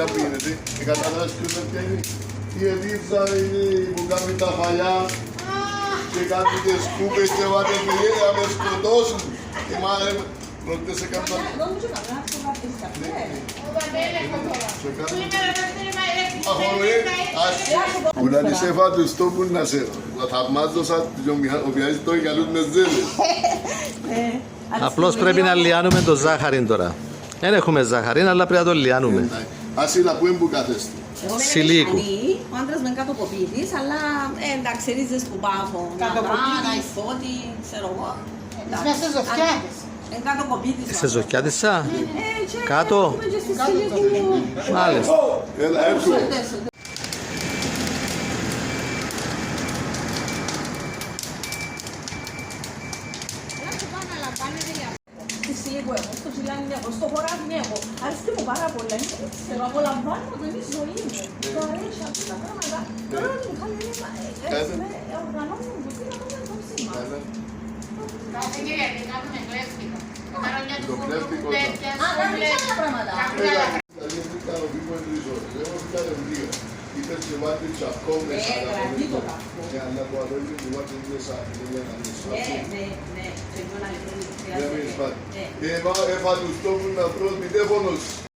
να πίνετε. Και κατάλαβες ποιος με πιάνει. Η Ελίζα είναι που κάνει τα φαλιά και κάνει τις σκούπες και βάτε πηγαίνει να με σκοτώσουν. Και μάλλον πρόκειται σε κάτω. Που να σε φά τους τόπους να σε θαυμάζωσα ο πιάζεις το καλούς με ζέλες. Απλώς πρέπει να λιάνουμε το ζάχαρη τώρα. Δεν έχουμε ζάχαρη, αλλά πρέπει να το λιάνουμε. Ασύλα που είναι που κάθεστε. Εγώ είμαι Σιλίκου. μηχανή, ο άντρας με κατοκοπίτης, αλλά εντάξει, ρίζες που πάω. Κατοκοπίτη, φώτη, ξέρω εγώ. Μέσα σε ζωτιάδες. Εν κατοκοπίτης. Σε ζωτιάτισσα, κάτω. Μάλιστα. Έλα, έρθω. Στο τσιλάνι έχω, στο χωράφι έχω. Αρέσκει μου πάρα πολλά. Θέλω απολαμβάνω το είναι η ζωή μου. Το αρέσει αυτά τα πράγματα. Τώρα είναι μηχανή, οργανώνουν το τι να κάνουμε το σήμα. Κάθε Κυριακή κάνουμε κλέφτικο. Τα ρολιά του Κλέφτικο, τέτοια, κάνουμε άλλα πράγματα. Είπες και βάτε τσακόμες. Κρατεί το καφό. Αλλά το άλλο είναι που βάτε μέσα. Ναι. Θέλω να λεπτό. Έφα τους τόπους να βρω μηδέφωνος.